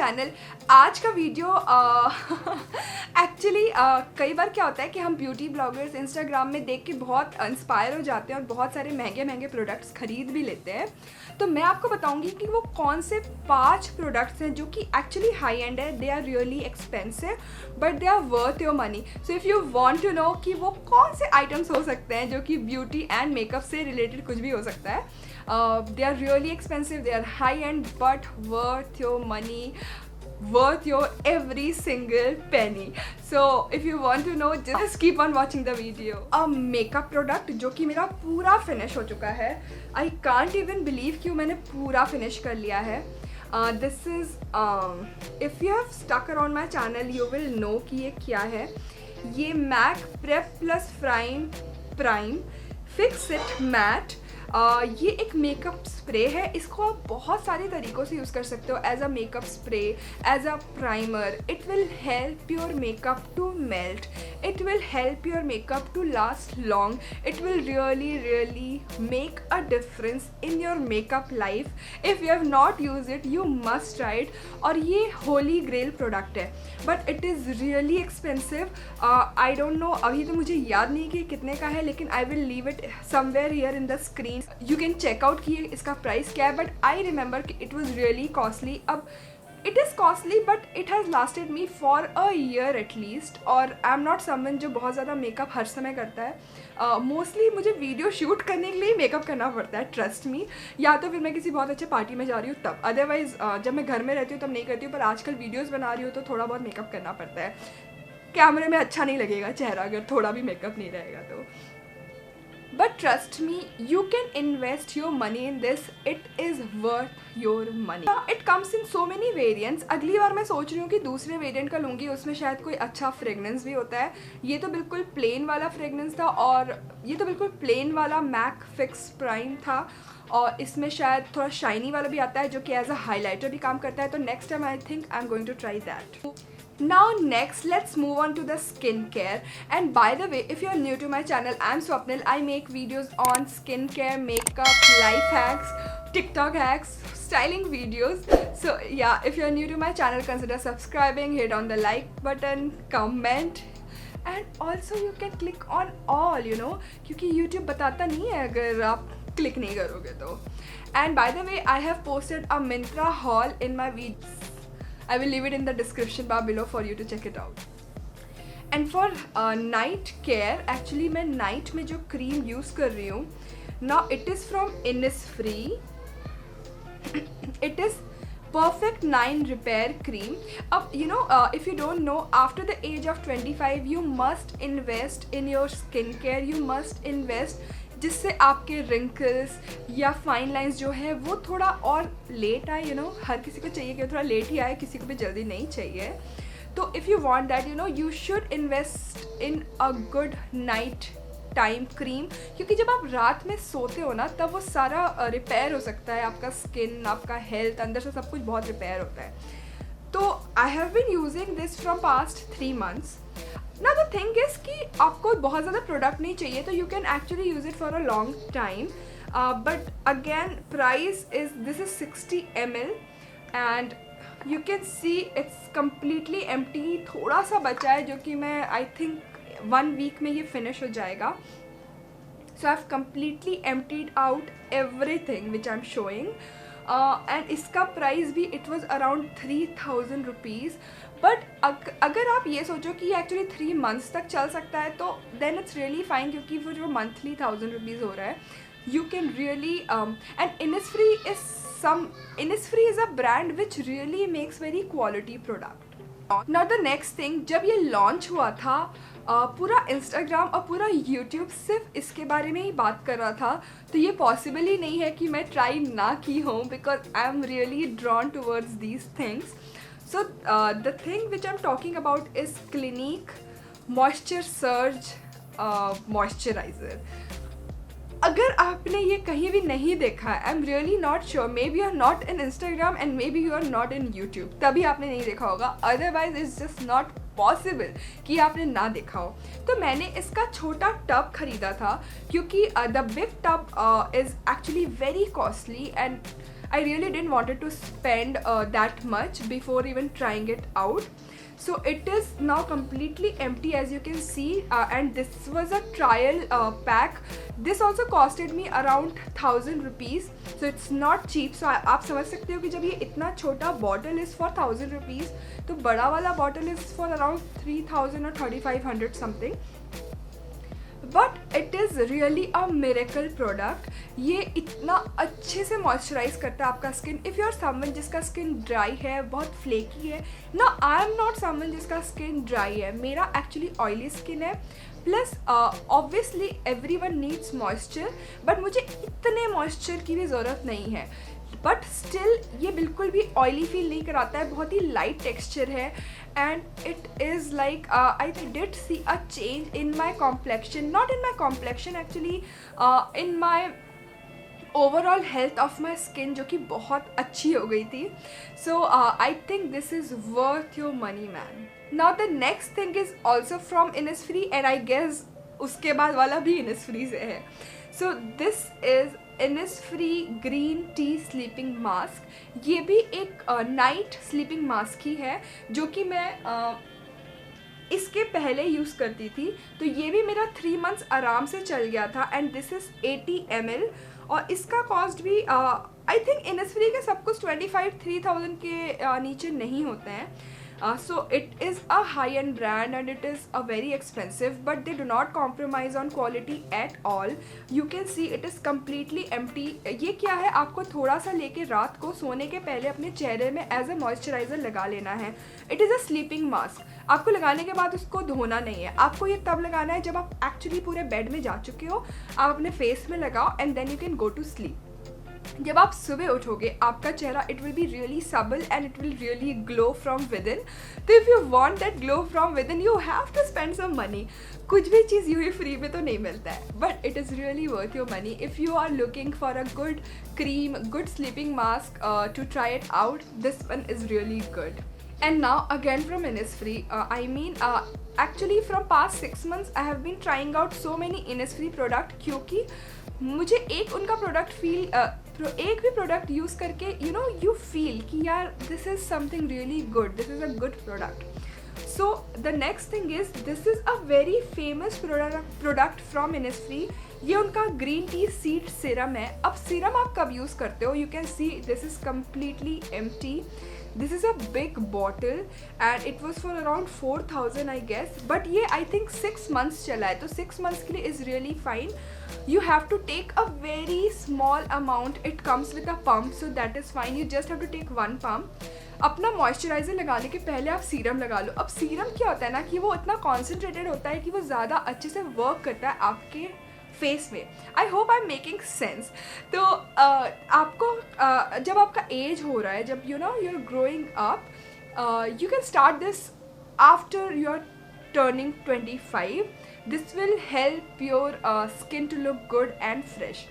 Channel. आज का video actually कई बार क्या होता है कि हम ब्यूटी ब्लॉगर्स इंस्टाग्राम में देख के बहुत इंस्पायर हो जाते हैं और बहुत सारे महंगे महंगे प्रोडक्ट्स खरीद भी लेते हैं। तो मैं आपको बताऊंगी कि वो कौन से 5 प्रोडक्ट्स हैं जो कि एक्चुअली हाई एंड है, they are really expensive but they are worth your money. So if you want to know कि वो कौन से आइटम्स हो सकते हैं जो कि ब्यूटी एंड मेकअप से रिलेटेड कुछ भी हो सकता है, they are really expensive, they are high end but worth your money, worth your every single penny. So if you want to know, just keep on watching the video. A makeup product जो कि मेरा पूरा finish हो चुका है। I can't even believe कि मैंने पूरा फिनिश कर लिया है। This is if you have stuck around my channel you will know कि ये क्या है। ये MAC Prep Plus Prime Fix It Matte ये एक मेकअप स्प्रे है। इसको आप बहुत सारे तरीक़ों से यूज़ कर सकते हो, as a makeup spray, as a primer. It will help your makeup to melt, it will help your makeup to last long, it will really make a difference in your makeup life. If you have not use it you must try it. और ये holy grail product है but it is really expensive. I don't know, अभी तो मुझे याद नहीं कि कितने का है, लेकिन I will leave it somewhere here in the screen. You can check out कि इसका प्राइस क्या है, बट आई रिमेंबर कि इट वॉज रियली कॉस्टली। अब it is costly but it has lasted me for a year at least. और I am not someone जो बहुत ज़्यादा मेकअप हर समय करता है। मोस्टली मुझे वीडियो शूट करने के लिए मेकअप करना पड़ता है, ट्रस्ट मी, या तो फिर मैं किसी बहुत अच्छे पार्टी में जा रही हूँ तब। अदरवाइज़ जब मैं घर में रहती हूँ तब नहीं करती हूँ, पर आजकल वीडियोज़ बना रही हूँ तो थोड़ा बहुत मेकअप करना पड़ता है। कैमरे में अच्छा नहीं लगेगा चेहरा अगर थोड़ा भी मेकअप नहीं रहेगा तो। But trust me, you can invest your money in this. It is worth your money. It comes in so many variants. अगली बार मैं सोच रही हूँ कि दूसरे वेरिएंट का लूँगी, उसमें शायद कोई अच्छा फ्रेगनेंस भी होता है। ये तो बिल्कुल प्लेन वाला फ्रेगनेंस था और ये तो बिल्कुल प्लेन वाला मैक फिक्स प्राइम था। और इसमें शायद थोड़ा शाइनी वाला भी आता है जो कि एज अ हाईलाइटर भी काम करता है। तो next time I think I am going to try that. Now next let's move on to the skincare. And by the way, if you are new to my channel, I'm Swapnil. I make videos on skincare, makeup, life hacks, TikTok hacks, styling videos. So yeah, if you are new to my channel, consider subscribing, hit on the like button, comment, and also you can click on all, you know, क्योंकि YouTube बताता नहीं है अगर आप click नहीं करोगे तो। And by the way, I have posted a Myntra haul in my videos. I will leave it in the description bar below for you to check it out. And for night care, actually मैं night में जो cream use कर रही हूँ, now it is from Innisfree. It is Perfect 9 Repair Cream. अब you know, if you don't know, after the age of 25 you must invest in your skincare. You must invest जिससे आपके wrinkles या fine lines जो है वो थोड़ा और late आए। यू नो, हर किसी को चाहिए कि थोड़ा लेट ही आए, किसी को भी जल्दी नहीं चाहिए। तो if you want that, you know, you should invest in a good night time cream, क्योंकि जब आप रात में सोते हो ना तब वो सारा रिपेयर हो सकता है। आपका स्किन, आपका हेल्थ, अंदर से सब कुछ बहुत रिपेयर होता है। तो I have been using this from past 3 months. Now the thing is कि आपको बहुत ज़्यादा प्रोडक्ट नहीं चाहिए, तो you can actually use it for a long time. But again price is this is 60 ml and you can see it's completely empty. थोड़ा सा बचा है जो कि मैं आई थिंक 1 week में ये फिनिश हो जाएगा। So I've completely emptied out everything which I'm showing. And इसका प्राइस भी it was around 3000 rupees. But अगर आप ये सोचो कि एक्चुअली 3 months तक चल सकता है तो देन इट्स रियली फाइन, क्योंकि वो जो मंथली 1000 रुपीज़ हो रहा है you can really and Innisfree is a brand which really makes very quality product. Now the next thing, जब ये लॉन्च हुआ था पूरा इंस्टाग्राम और पूरा यूट्यूब सिर्फ इसके बारे में ही बात कर रहा था, तो ये पॉसिबल ही नहीं है कि मैं ट्राई ना की हूँ, because I am really drawn towards these things. So the thing which I am talking about is Clinique moisture surge moisturiser. अगर आपने ये कहीं भी नहीं देखा, I am really not sure, maybe you are not in Instagram and maybe you are not in YouTube, तभी आपने नहीं देखा होगा। Otherwise it's just not possible कि आपने ना देखा हो। तो मैंने इसका छोटा टब खरीदा था, क्योंकि the big tub is actually very costly and I really didn't wanted to spend that much before even trying it out. So it is now completely empty, as you can see, and this was a trial pack. This also costed me around 1000 rupees, so it's not cheap. So आप समझ सकते हो कि जब ये इतना छोटा bottle is for 1000 rupees, तो बड़ा वाला बॉटल इज़ फॉर अराउंड 3000 और 3500 something. But it is really a miracle product. ये इतना अच्छे से मॉइस्चराइज करता है आपका skin. If you are someone जिसका स्किन ड्राई है, बहुत फ्लेकी है ना, आई एम नॉट समवन जिसका स्किन ड्राई है. मेरा एक्चुअली ऑयली स्किन है, plus obviously everyone needs moisture, but मुझे इतने मॉइस्चर की भी ज़रूरत नहीं है. बट स्टिल ये बिल्कुल भी ऑयली फील नहीं कराता है, बहुत ही लाइट टेक्सचर है. And it is like I did see a change in my complexion, not in my complexion actually, in my overall health of my skin, जो कि बहुत अच्छी हो गई थी. So I think this is worth your money man. Now the next thing is also from Innisfree, and I guess उसके बाद वाला भी इनिसफ्री से है. So this is Innisfree green tea sleeping mask. ये भी एक नाइट स्लीपिंग मास्क ही है, जो कि मैं इसके पहले यूज़ करती थी. तो ये भी मेरा 3 मंथ्स आराम से चल गया था. एंड दिस इज़ 80 ml, और इसका कॉस्ट भी आई थिंक इनिसफ्री के सब कुछ 25-3000 के नीचे नहीं होते हैं. So it is a high-end brand and it is a very expensive, but they do not compromise on quality at all. You can see it is completely empty. ये क्या है, आपको थोड़ा सा लेके रात को सोने के पहले अपने चेहरे में एज अ मॉइस्चराइज़र लगा लेना है. It is a sleeping mask. आपको लगाने के बाद उसको धोना नहीं है. आपको ये तब लगाना है जब आप एक्चुअली पूरे बेड में जा चुके हो. आप अपने फेस में लगाओ and then you can go to sleep. जब आप सुबह उठोगे, आपका चेहरा it will be really supple and it will really glow from within. तो if you want that glow from within, you have to spend some money. कुछ भी चीज़ यूँ ही फ्री में तो नहीं मिलता है, but it is really worth your money. If you are looking for a good cream, good sleeping mask to try it out, this one is really good. And now again from Innisfree, I mean actually from past 6 months I have been trying out so many Innisfree product, क्योंकि मुझे एक उनका product एक भी product use करके you feel कि यार this is something really good, this is a good product. So the next thing is this is a very famous product from Innisfree. ये उनका ग्रीन टी सीड सीरम है. अब serum आप कब use करते हो, you can see this is completely empty. This is a big bottle and it was for around 4000 I guess, but ये I think 6 months चला है, तो 6 months के लिए is really fine. You have to take a very small amount. It comes with a pump, so that is fine. You just have to take 1 pump. अपना moisturiser लगाने के पहले आप सीरम लगा लो. अब सीरम क्या होता है ना, कि वो इतना कॉन्सेंट्रेटेड होता है कि वो ज़्यादा अच्छे से वर्क करता है आपके फेस में. I hope I am making sense. तो आपको जब आपका एज हो रहा है, जब you are growing up, you can start this after you are turning 25. This will help your skin to look good and fresh.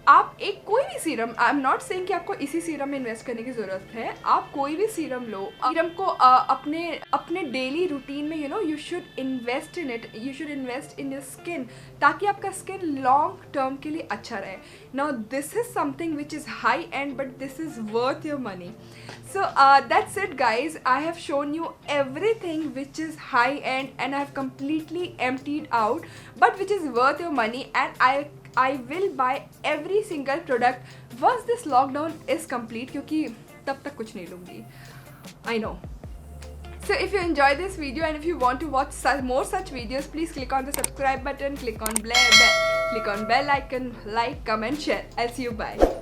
आप एक कोई भी serum, I am not saying कि आपको इसी सीरम में इन्वेस्ट करने की ज़रूरत है. आप कोई भी सीरम लो, सीरम को अपने डेली रूटीन में you should invest in it. You should invest in your skin, ताकि आपका स्किन लॉन्ग टर्म के लिए अच्छा रहे. Now this is something which is high and, but this is worth your money. So that's it guys. I have shown you everything which is high end and I have completely emptied out, but which is worth your money, and I will buy every single product once this lockdown is complete, क्योंकि तब तक कुछ नहीं लूँगी. I know. So if you enjoyed this video and if you want to watch more such videos, please click on the subscribe button, click on bell icon, like, comment, share. I'll see you. Bye.